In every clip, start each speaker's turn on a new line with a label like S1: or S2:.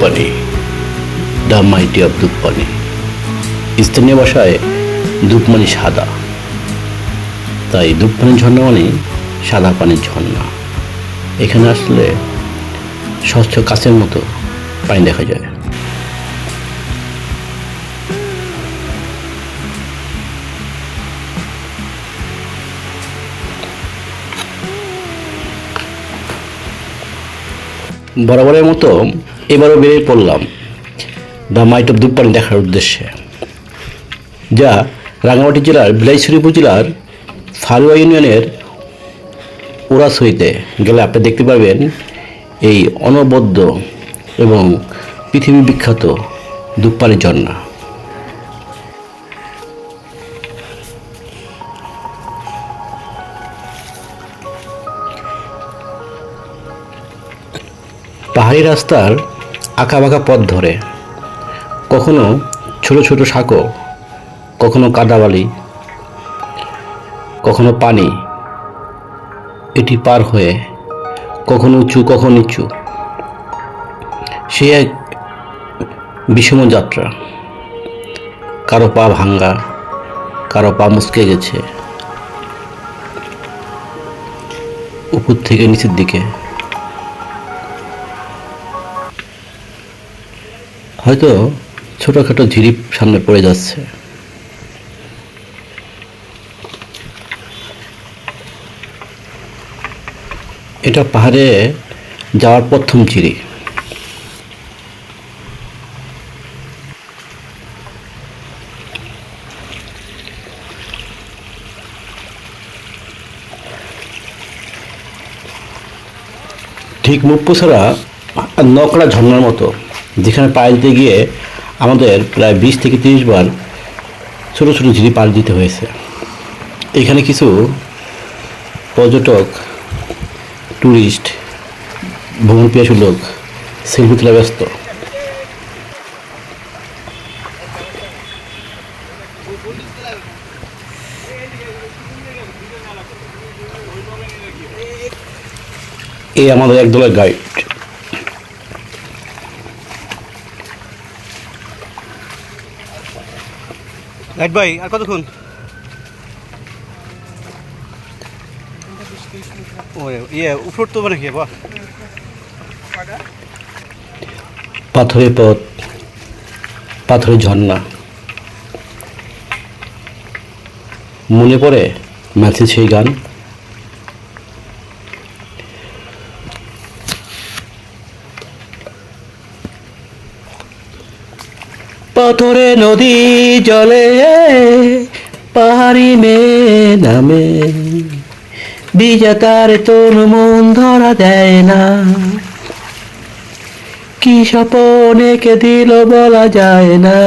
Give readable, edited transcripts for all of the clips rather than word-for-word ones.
S1: দুধপানি, the mighty of দুধপানি। স্থানীয় ভাষায় দুধ মানে সাদা, তাই দুধপানির ঝর্ণা মানে সাদা পানির ঝর্ণা। এখানে আসলে স্বচ্ছ কাচের মতো পানি দেখা যায়। বরাবরের মতো এবারও বেরিয়ে পড়লাম দ্য মাইট অফ দুধপানি দেখার উদ্দেশ্যে, যা রাঙামাটি জেলার বিলাইছড়ি উপজেলার ফারুয়া ইউনিয়নের ওরাছড়িতে গেলে আপনি দেখতে পাবেন এই অনবদ্য এবং পৃথিবী বিখ্যাত দুধপানির ঝর্ণা। পাহাড়ি রাস্তার আঁকাবাঁকা পথ ধরে কখনো ছোট ছোট সাঁকো, কখনো কাদাবালি, কখনো পানি, এটি পার হয়ে কখনো উঁচু কখনো নিচু, সে এক বিষম যাত্রা। কারো পা ভাঙ্গা, কারো পা মুচকে গেছে উপর থেকে নিচের দিকে। হয়তো ছোটখাটো ঝিরিপ সামনে পড়ে যাচ্ছে। এটা পাহাড়ে যাওয়ার প্রথম সিঁড়ি। ঠিক মুখপোছাড়া নকড়া ঝর্ণার মতো, যেখানে পায়ে দিতে গিয়ে আমাদের প্রায় 20 থেকে 30 বার ছোটো ছোটো ঝিরি পাড়ি দিতে হয়েছে। এখানে কিছু পর্যটক, ট্যুরিস্ট, ভ্রমণ পিয়াসু লোক সেলফি তোলা ব্যস্ত। এই আমাদের একদলের গাইড।
S2: গাইড ভাই, আর কতক্ষণ? উপর তো মানে কি
S1: পাথরের পথ, পাথরের ঝর্ণা। মনে পড়ে ম্যাথির সেই গান, পাথরে নদী জলে পাহাড়ি মেয়ে নামে, বিজাতার তোর মন ধরা দেয় না, কি স্বপন এঁকে দিল বলা যায় না।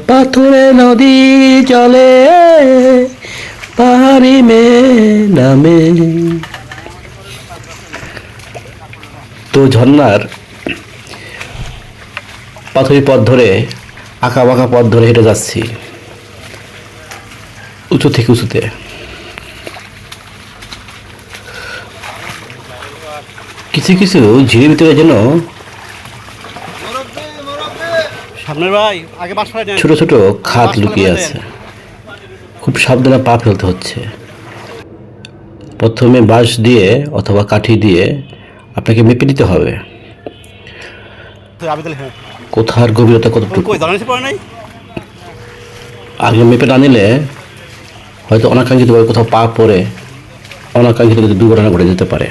S1: পাথরে নদী জলে পাহাড়ি মেয়ে নামে। তো ঝর্ণার পাথরি পথ ধরে, আঁকা বাঁকা পথ ধরে হেঁটে যাচ্ছি উঁচু থেকে উঁচুতে। কিছু কিছু ঝিরির ভিতরে যেন
S2: সামনের ভাই আগে বাস ফেলে
S1: ছোট ছোট খাত লুকিয়ে আছে। খুব সাবধানে পা ফেলতে হচ্ছে। প্রথমে বাঁশ দিয়ে অথবা কাঠি দিয়ে আপনাকে মেপে নিতে হবে কোথার গভীরতা কতটুকু। আগে মেপে না নিলে হয়তো অনাকাঙ্ক্ষিতভাবে কোথাও পা পড়ে অনাকাঙ্ক্ষিত দুর্ঘটনা ঘটে যেতে পারে।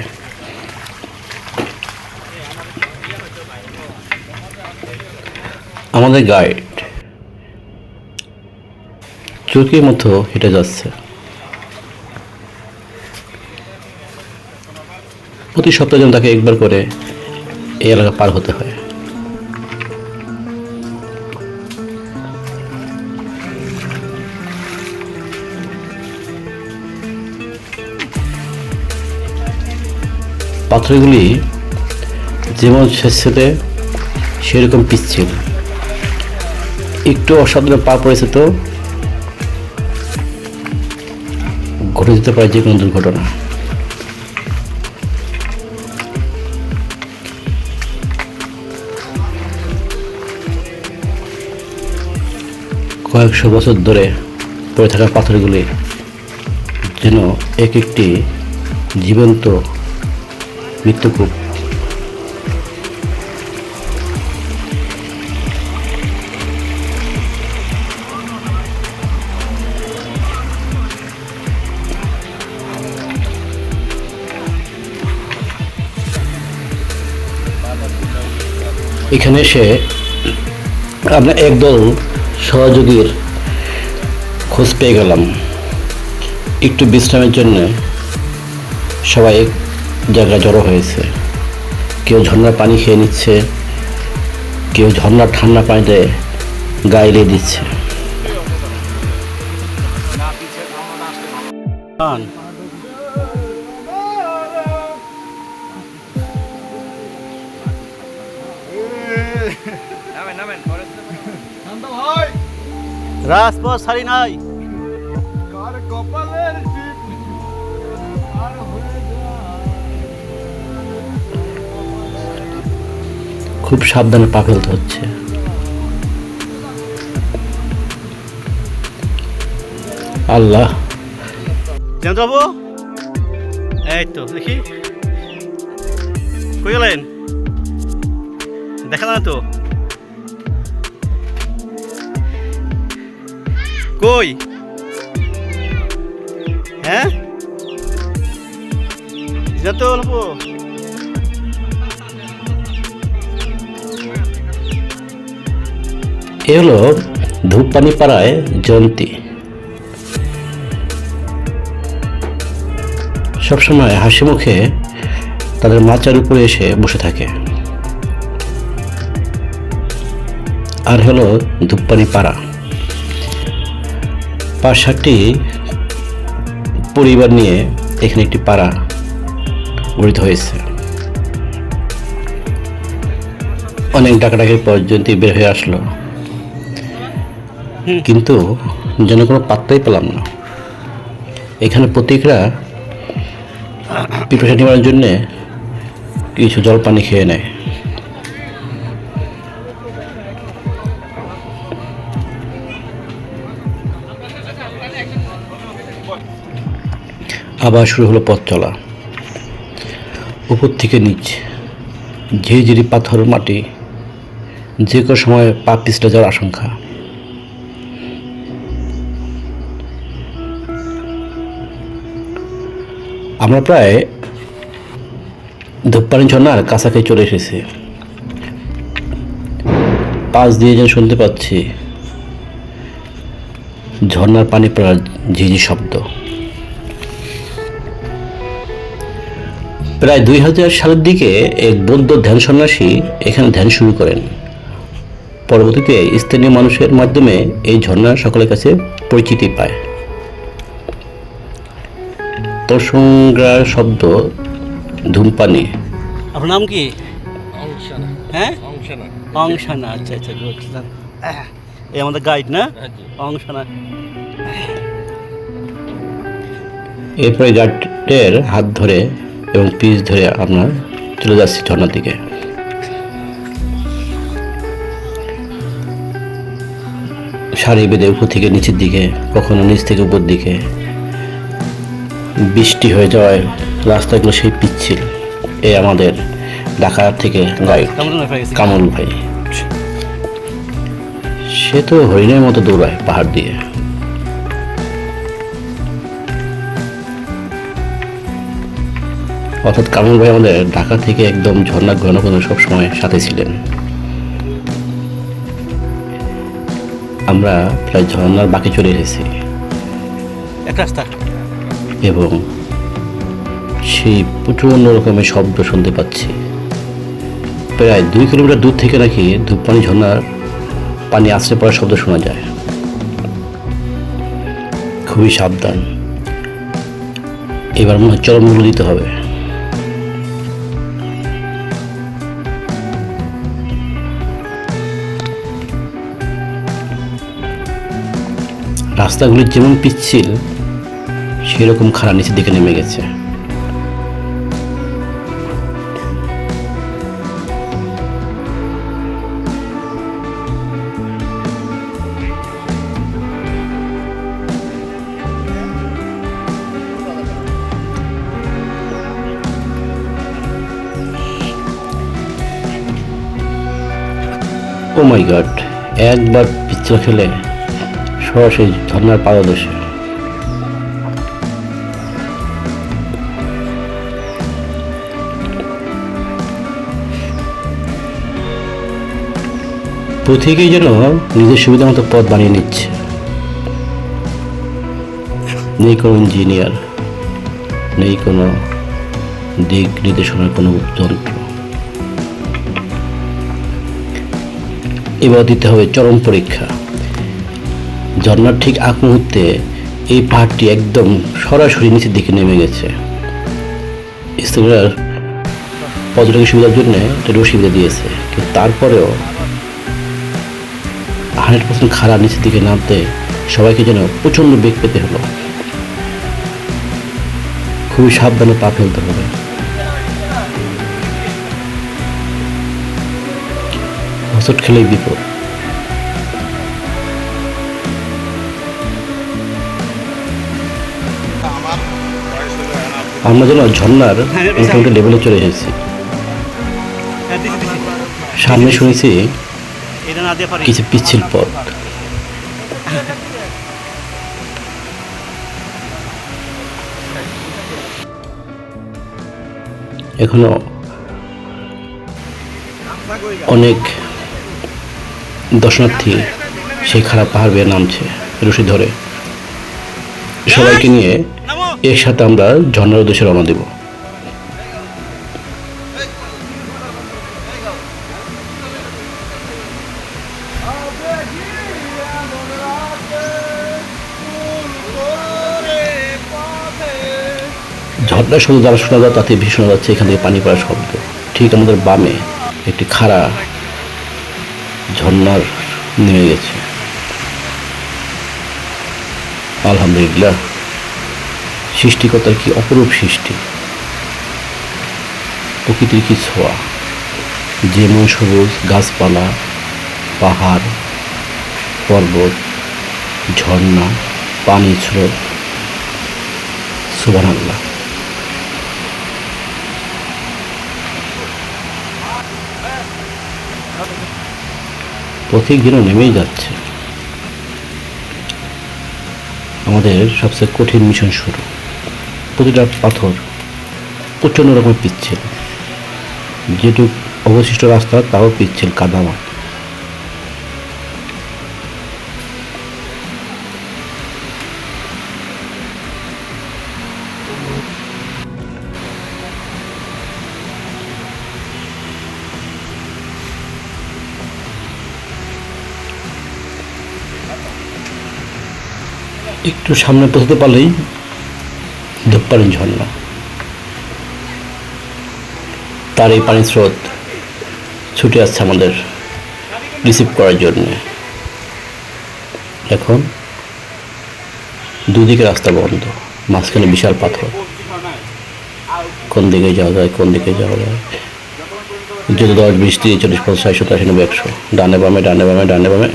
S1: আমাদের গাইড চোখের মতো হেঁটে যাচ্ছে। প্রতি সপ্তাহে যেন তাকে একবার করে এই এলাকা পার হতে হয়। পাথরগুলি যেমন স্বেচ্ছাতে সেরকম পিচ্ছিল। একটু অসাবধানে পা পড়েছে তো ঘটে যেতে পারে যে কোনো দুর্ঘটনা। কয়েকশো বছর ধরে পড়ে থাকা পাথরগুলি যেন এক একটি জীবন্ত মৃত্যুকূপ। এখানে এসে আমরা একদল সহযোগীর খোঁজ পেয়ে গেলাম। একটু বিশ্রামের জন্য সবাই এক জায়গায় জড়ো হয়েছে। কেউ ঝর্ণার পানি খেয়ে নিচ্ছে, কেউ ঝর্ণার ঠান্ডা পানিতে গায়ে দিয়ে দিচ্ছে।
S2: রাজপথ ছাড়ি নাই।
S1: খুব সাবধানে পা ফেলতে হচ্ছে। আল্লাহ,
S2: জানতো বাবু, এই তো দেখি কই গেলেন, দেখা না তো কই? হ্যাঁ জানতো বাবু,
S1: এ হলো ধূপপানি পাড়ায় জয়ন্তী। সবসময় হাসি মুখে তাদের মাচার উপরে এসে বসে থাকে। আর হলো ধূপপানি পাড়া। ৫-৭টি পরিবার নিয়ে এখানে একটি পাড়া গঠিত হয়েছে। অনেক ডাকাডাকির পর জয়ন্তী বের হয়ে আসলো, কিন্তু যেন কোনো পাত্তাই পেলাম না। এখানে প্রত্যেকরা পিপাসা নিবারণের জন্য কিছু জল পানি খেয়ে নেয়। আবার শুরু হলো পথ চলা। উপর থেকে নিচ ঝিরিঝিরি পাথর মাটি, যে কোনো সময় পা পিছলে যাওয়ার আশঙ্কা। আমরা প্রায় ধূপপানি ঝর্ণার কাছাকাছি চলে এসেছি। পাশ দিয়ে যেন শুনতে পাচ্ছি ঝর্ণার পানি পড়ার ঝিঝি শব্দ। প্রায় ২০০০ সালের দিকে এক বৌদ্ধ ধ্যান সন্ন্যাসী এখানে ধ্যান শুরু করেন। পরবর্তীতে স্থানীয় মানুষের মাধ্যমে এই ঝর্ণা সকলের কাছে পরিচিতি পায়। তরসংগ্রার শব্দ ধূমপানি।
S2: আপনার নাম কি?
S3: অংশনা।
S2: হ্যাঁ,
S3: অংশনা।
S2: অংশনা। আচ্ছা আচ্ছা, গুড। এই আমাদের গাইড না, অংশনা।
S1: এরপরে গাইডের হাত ধরে এবং পিচ ধরে আমরা চলে যাচ্ছি ঝর্ণার দিকে। সারি বেঁধে উপর থেকে নিচের দিকে, কখনো নিচ থেকে উপর দিকে। বৃষ্টি হয়ে যাওয়ায় রাস্তাগুলো সেই পিচ্ছিল। এ আমাদের ঢাকা থেকে গাইড কামল ভাই। সে তো হরিণের মতো দৌড়ায় পাহাড় দিয়ে। অর্থাৎ কামল ভাই আমাদের ঢাকা থেকে একদম ঝর্ণা ঘন ঘন সবসময় সাথে ছিলেন। আমরা প্রায় ঝর্ণার বাকি চলে এসেছি
S2: এক রাস্তা,
S1: এবং সেই প্রচণ্ড রকমের শব্দ শুনতে পাচ্ছি। প্রায় 2 কিলোমিটার দূর থেকে নাকি ধূপপানি ঝর্ণার পানি আছড়ে পড়ার শব্দ শোনা যায়। খুবই সাবধান, এবার মনে হয় চরম মূল্য দিতে হবে। রাস্তাগুলি যেমন পিচ্ছিল সেরকম খাড়া নিচের দিকে নেমে গেছে। ও মাই গড, একবার পিচ্ছিল খেলে সরাসরি ঝর্নার পাদদেশে। প্রত্যেকেই যেন নিজের সুবিধা মতো পথ বানিয়ে নিচ্ছে। নেই কোনো ইঞ্জিনিয়ার, নেই কোনো দিক নির্দেশনার কোনো যন্ত্র। এবার দিতে হবে চরম পরীক্ষা। ঝর্নার ঠিক আগ মুহূর্তে এই পাহাড়টি একদম সরাসরি নিচের দিকে নেমে গেছে। স্থানীয়রা পর্যটকের সুবিধার জন্য এটা সুবিধা দিয়েছে, কিন্তু তারপরেও 100% খাড়া নিচের দিকে নামতে সবাইকে যেন প্রচণ্ড বেগ পেতে হলো। খুবই সাবধানে পা ফেলতে হবে। হোঁচট খেলেই বিপদ। আমরা যেন ঝর্নার মোটামুটি লেভেলে চলে এসেছি। সামনে শুনেছি
S2: এটা না দিয়ে পারি।
S1: কিছু পিচ্ছিল পথ। এখনো অনেক দর্শনার্থী সেই খারাপ পাহাড় বেয়ে নামছে রশি ধরে। সবাইকে নিয়ে একসাথে আমরা ঝর্নার উদ্দেশ্যে রওনা দেব। ঝর্ণা শুধু যারা শোনা যায় তাতে ভীষণ শোনা যাচ্ছে এখান থেকে পানি পড়ার শব্দ। ঠিক আমাদের বামে একটি খাড়া ঝর্ণার নেমে গেছে। আলহামদুলিল্লাহ, সৃষ্টিকর্তার কি অপরূপ সৃষ্টি, প্রকৃতির কি ছোঁয়া, যেমন সবুজ গাছপালা, পাহাড়, পর্বত, ঝর্ণা, পানি স্রোত। সুবহানাল্লাহ। পথিক যেন নেমেই যাচ্ছে। আমাদের সবচেয়ে কঠিন মিশন শুরু। প্রতিটা পাথর প্রচণ্ড রকমের পিচ্ছিল, যেটুক অবশিষ্ট রাস্তা তাও পিচ্ছিল, কাদামা। একটু সামনে পৌঁছতে পারলেই ধূপপানি ঝর্ণা। তার এই পানির স্রোত ছুটে আসছে আমাদের রিসিভ করার জন্য। এখন দুদিকে রাস্তা বন্ধ, মাঝখানে বিশাল পাথর। কোন দিকে যাওয়া যায়, কোন দিকে যাওয়া যায়? যত 10, 20, 30, 40, 50, 60, 70, 80, 90, 100, ডানে বামে, ডানে বামে, ডানে বামে,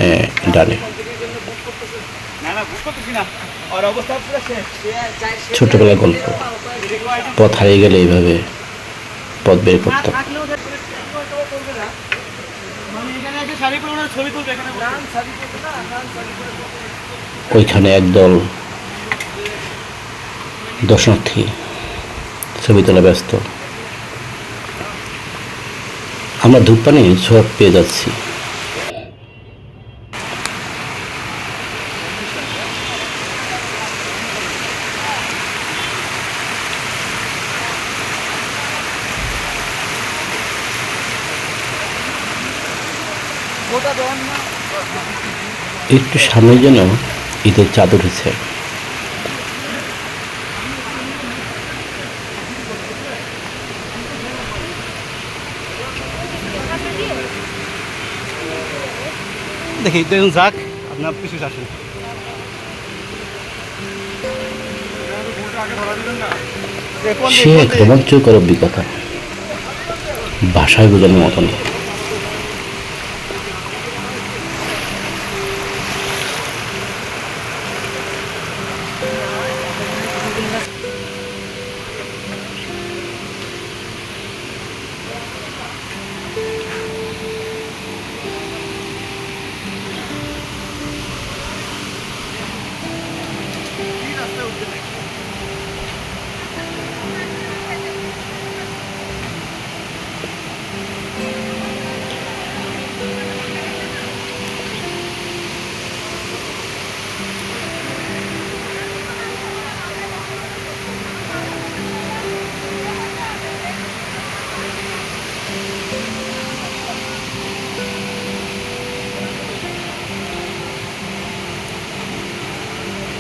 S1: ডানে। ছোটবেলার গল্প। পথ হারিয়ে গেলে এইভাবে পথ বের করতাম। ওইখানে একদল দর্শনার্থী ছবি তোলা ব্যস্ত। আমরা ধূপপানি ছোঁয়া পেয়ে যাচ্ছি। একটু সামনে যেন ঈদের চাঁদ উঠেছে।
S2: দেখি দেখুন যাক, আপনার পিছু আসেন।
S1: সে এক রোমাঞ্চকর অভিজ্ঞতা, ভাষায় বোঝানোর মতো না।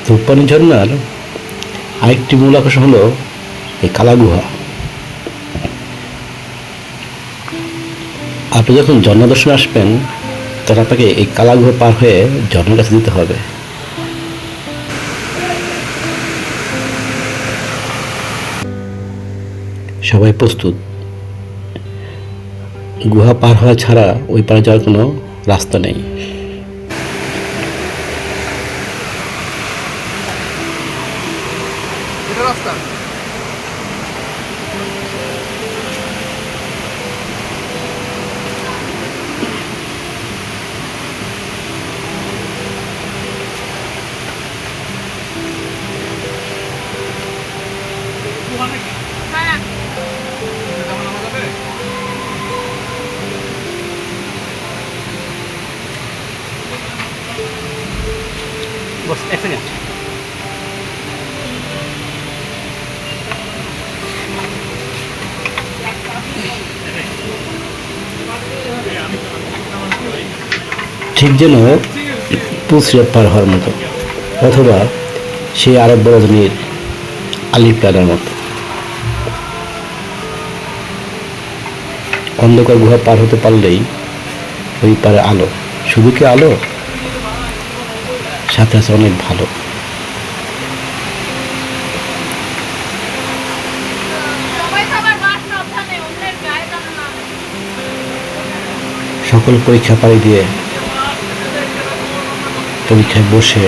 S1: ধূপপানি ঝর্ণার আরেকটি মূল আকর্ষণ হলো এই কালা গুহা। আপনি যখন ঝর্ণা দর্শনে আসবেন তখন আপনাকে এই কালা গুহা পার হয়ে ঝর্ণার কাছে দিতে হবে। সবাই প্রস্তুত? গুহা পার হওয়া ছাড়া ওই পারে যাওয়ার কোনো রাস্তা নেই।
S2: বস এক সেকেন্ড।
S1: ঠিক যেন পুলসিরাত পার হওয়ার মতো, অথবা সেই আরব বরজনীর আলিফ লাগার মতো। অন্ধকার গুহা পার হতে পারলেই ওই পারে আলো। শুধু কি আলো, সাথে আছে অনেক ভালো। সকল পরীক্ষা পাড়ি দিয়ে পরীক্ষায় বসে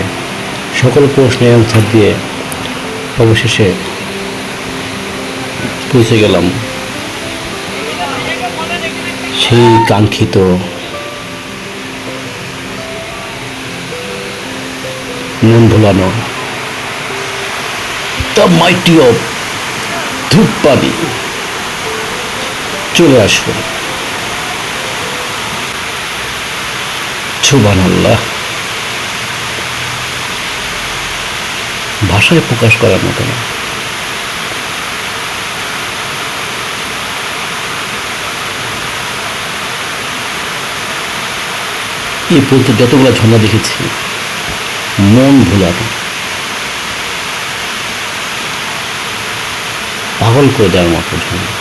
S1: সকল প্রশ্নের অ্যান্সার দিয়ে অবশেষে পৌঁছে গেলাম সেই কাঙ্ক্ষিত মন ভোলানো দ্য মাইটি অফ ধূপপানি। চলে আসুন। সুবহানাল্লাহ, ভাষায় প্রকাশ করার মতো না। এই পর্যন্ত যতগুলো ঝর্ণা দেখেছি, মন ভোলানো, পাগল করে দেওয়ার মতো ঝর্ণা,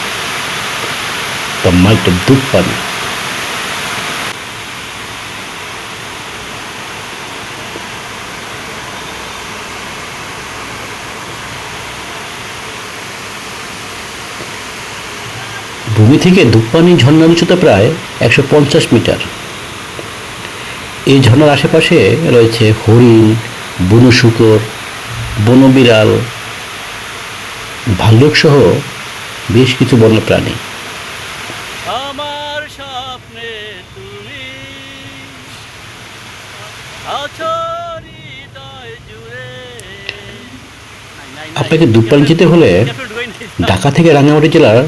S1: দ্য মাইট অফ ধূপপানি। ভূমি থেকে ধূপপানি ঝর্ণার উচ্চতা প্রায় 150 মিটার। এই ঝর্ণার আশেপাশে রয়েছে হরিণ, বনু শূকর, বনবিড়াল, ভাল্লুক সহ বেশ কিছু বন্যপ্রাণী।
S2: আমার স্বপ্নে তুমি আছো হৃদয় জুড়ে।
S1: আপনাকে ধূপপানি যেতে হলে ঢাকা থেকে রাঙ্গামাটি জেলার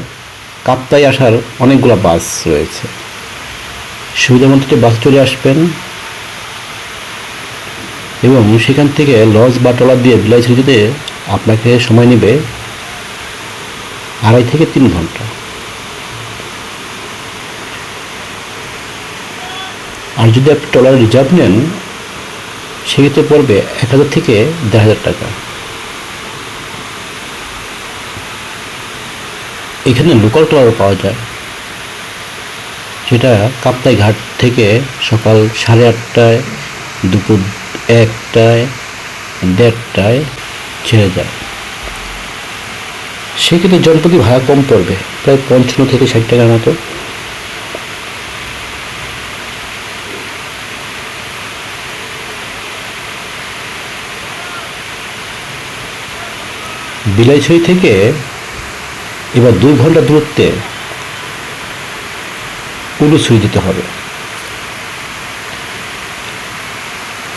S1: কাপ্তাই আসার অনেকগুলো বাস রয়েছে। সুবিধা মতো বাস চলে আসবেন এবং সেখান থেকে লঞ্চ বা ট্রলার দিয়ে বিলাইছড়ি যেতে আপনাকে সময় নেবে 2.5 থেকে 3 ঘন্টা। আর যদি আপনি ট্রলার রিজার্ভ নেন সেক্ষেত্রে পড়বে 1000 থেকে 1500 টাকা। এখানে লোকাল ট্রলারও পাওয়া যায়, সেটা কাপ্তাই ঘাট থেকে সকাল 8:30টায়, দুপুর 1টায়, 1:30টায় ছেড়ে যায়। সেক্ষেত্রে জনপ্রতি ভাড়া কম পড়বে, প্রায় 55 থেকে 60 টাকার মতো। বিলাইছড়ি থেকে এবার 2 ঘন্টা দূরত্বে উলুছড়ি যেতে হবে,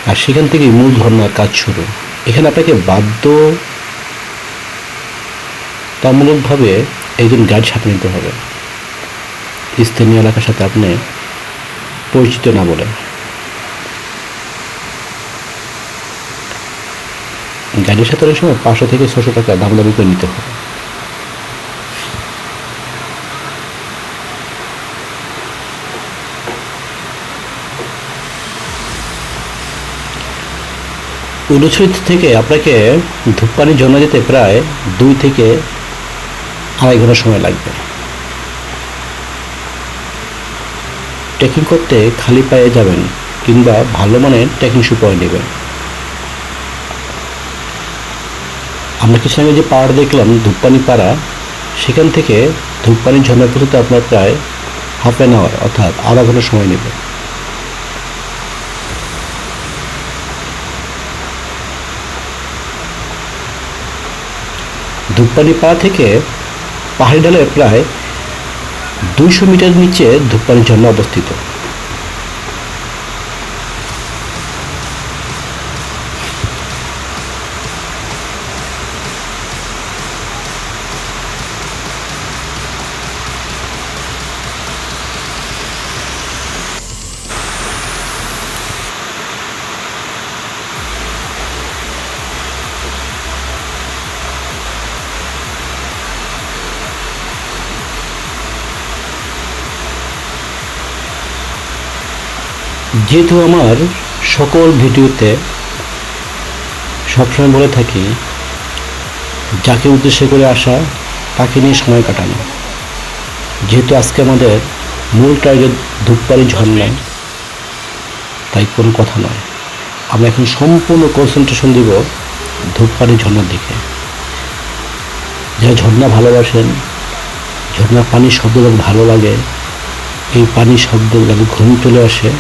S1: আর সেখান থেকে মূল ঝর্ণার কাজ শুরু। এখানে আপনাকে বাধ্যতামূলকভাবে একজন গাইড সাথে নিতে হবে, স্থানীয় এলাকার সাথে আপনি পরিচিত না বলে। গাইডের সাথে অনেক সময় 500 থেকে 600 টাকা দামাদামি করে নিতে হবে। উলুছড়ি থেকে আপনাকে ধূপপাড়ি ঝর্ণা যেতে প্রায় 2 থেকে 2.5 ঘন্টা সময় লাগবে। ট্রেকিং করতে খালি পায়ে যাবেন কিংবা ভালো মানের ট্রেকিং শু পরে নেবেন। আমরা কিছু আগে যে পাহাড় দেখলাম ধূপপানি পাড়া, সেখান থেকে ধূপপানি ঝর্ণা পৌঁছতে আপনার প্রায় হাফ অ্যান আওয়ার অর্থাৎ আধা ঘন্টা সময় নেবে। ধূপপানি পাড়া থেকে পাহাড়ি ঢালের প্রায় 200 মিটার নিচে ধূপপানি ঝর্ণা অবস্থিত। যেহেতু আমার সকল ভিডিওতে সবসময় বলে থাকি যাকে উদ্দেশ্য করে আসা তাকে নিয়ে সময় কাটানো, যেহেতু আজকে আমাদের মূল টার্গেট ধূপপাড়ি ঝর্ণা, তাই কোনো কথা নয়, আমরা এখন সম্পূর্ণ কনসেন্ট্রেশন দিব ধূপপাড়ি ঝর্ণার দিকে। যারা ঝর্ণা ভালোবাসেন, ঝর্ণার পানির শব্দ যাদের ভালো লাগে, এই পানির শব্দ যাদের ঘুম চলে আসে,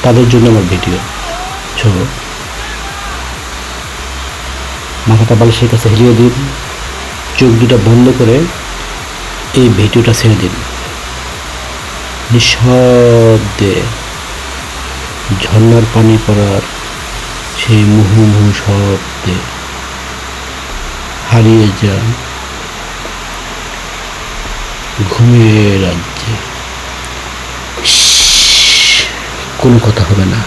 S1: তাদের জন্য আমার ভিডিও। চলো মাথাটা বালিশের কাছে হেলিয়ে দিন, চোখ দুটা বন্ধ করে এই ভিডিওটা ছেড়ে দিন। নিঃশব্দে ঝর্ণার পানি পড়ার সেই মুহুর্মুহু শব্দে হারিয়ে যান ঘুমের রাজ্যে। কোনো কথা হবে না।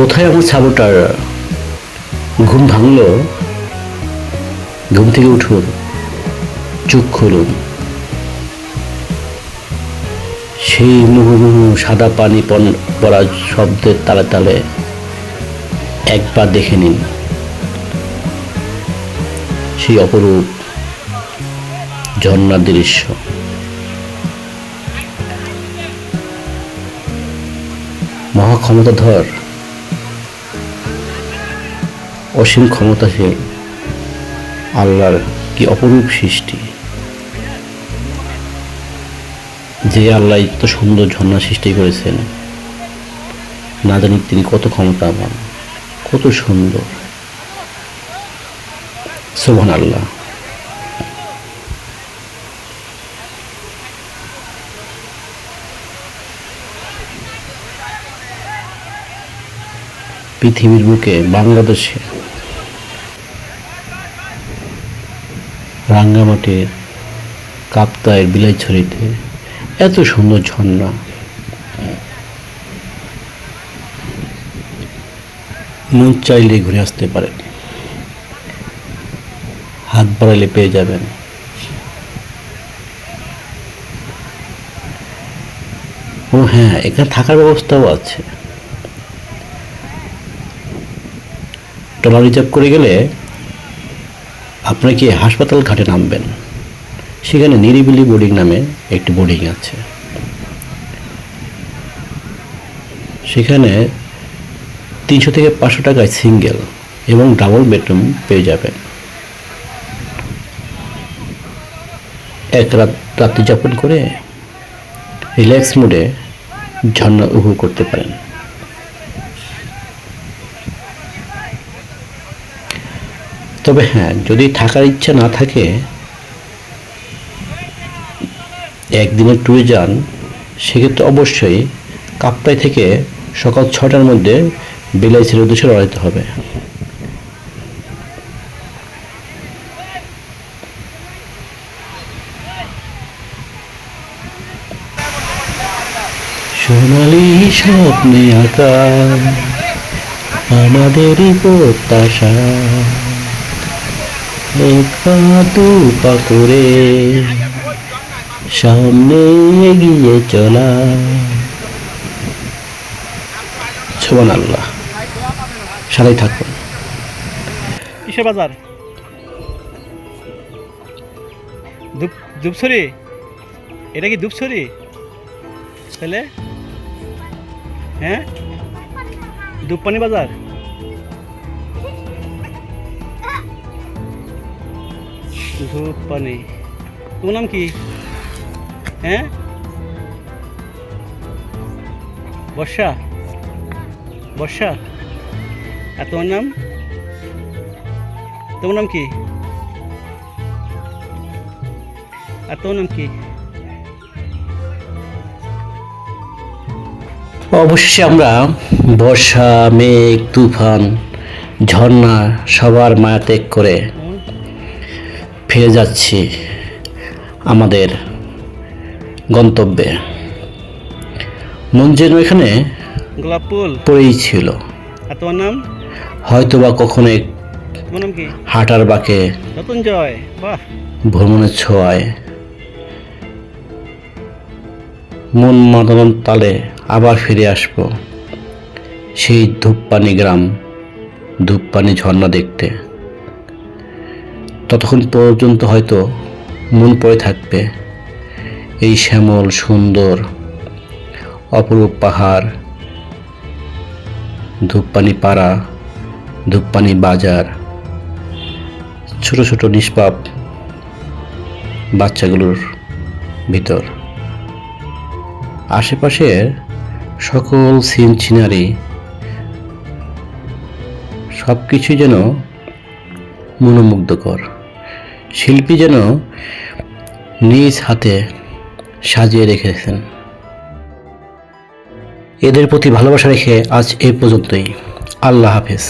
S1: কোথায় আমার সাবোটার? ঘুম ভাঙলো, ঘুম থেকে উঠুন, চোখ খুলুন, সেই মুহুর্মুহু সাদা পানি পড়া শব্দের তালে তালে একবার দেখে নিন সেই অপরূপ ঝর্ণার দৃশ্য। মহাক্ষমতাধর, অসীম ক্ষমতাশীল আল্লাহর কি অপরূপ সৃষ্টি! যে আল্লাহ এত সুন্দর ঝর্ণা সৃষ্টি করেছেন, না জানি তিনি কত ক্ষমতাবান, কত সুন্দর। সুবহানাল্লাহ। পৃথিবীর বুকে বাংলাদেশে রাঙ্গামাটির কাপ্তায়ের বিলাইছড়িতে এত সুন্দর ঝর্ণা, মন চাইলে ঘুরে আসতে পারেন, হাত বাড়ালে পেয়ে যাবেন। ও হ্যাঁ, এখানে থাকার ব্যবস্থাও আছে। ট্রলার রিজার্ভ করে গেলে আপনাকে হাসপাতাল ঘাটে নামবেন, সেখানে নিরিবিলি বোর্ডিং নামে একটি বোর্ডিং আছে। সেখানে 300 থেকে 500 টাকায় সিঙ্গেল এবং ডাবল বেডরুম পেয়ে যাবেন। এক রাত্রি যাপন করে রিল্যাক্স মোডে ঝর্ণা উপভোগ করতে পারেন। তবে হ্যাঁ, যদি থাকার ইচ্ছা না থাকে, একদিনের ট্যুরে যান, সেক্ষেত্রে অবশ্যই কাপ্তাই থেকে সকাল 6টার মধ্যে বিলাইছড়ির উদ্দেশ্যে রওনা দিতে হবে। সোনালি স্বপ্নে আঁকা আমাদেরই প্রত্যাশা, এক পা দু পা করে সামনে এগিয়ে চলা। সুবহানাল্লাহ। সাথেই থাকুন।
S2: কিসের বাজার? দুপছড়ি? এটা কি দুপছড়ি তাহলে? হ্যাঁ, দুপপানি বাজার। ধূপপানি। তোমার নাম কি? হ্যাঁ, বর্ষা? বর্ষা। আর তোমার নাম? তোমার নাম কি? আর তোমার নাম কি?
S1: অবশেষে আমরা বর্ষা, মেঘ, তুফান, ঝর্ণা সবার মায়া ত্যাগ করে ফিরে যাচ্ছি আমাদের গন্তব্যে। মন যেন এখানে
S2: গোলাপ ফুল
S1: পড়েই ছিল।
S2: আর তোমার নাম?
S1: হয়তোবা কখনো
S2: তোমার নাম কি?
S1: হাঁটার বাঁকে,
S2: নতুন জয়। বাহ,
S1: ভ্রমণের ছোঁয়ায়, মন মাতানোর তালে আবার ফিরে আসব সেই ধূপপানি গ্রাম, ধূপপানি ঝর্ণা দেখতে। ততক্ষণ পর্যন্ত হয়তো মন পড়ে থাকবে এই শ্যামল সুন্দর অপরূপ পাহাড়, ধূপপানি পাড়া, ধূপপানি বাজার, ছোট ছোট নিষ্পাপ বাচ্চাগুলোর ভিতর। আশেপাশের সকল সিন সিনারি সব কিছুই যেন মনোমুগ্ধকর। শিল্পী যেন নিজ হাতে সাজিয়ে রেখেছেন। এদের প্রতি ভালোবাসা রেখে আজ এই পর্যন্তই। আল্লাহ হাফেজ।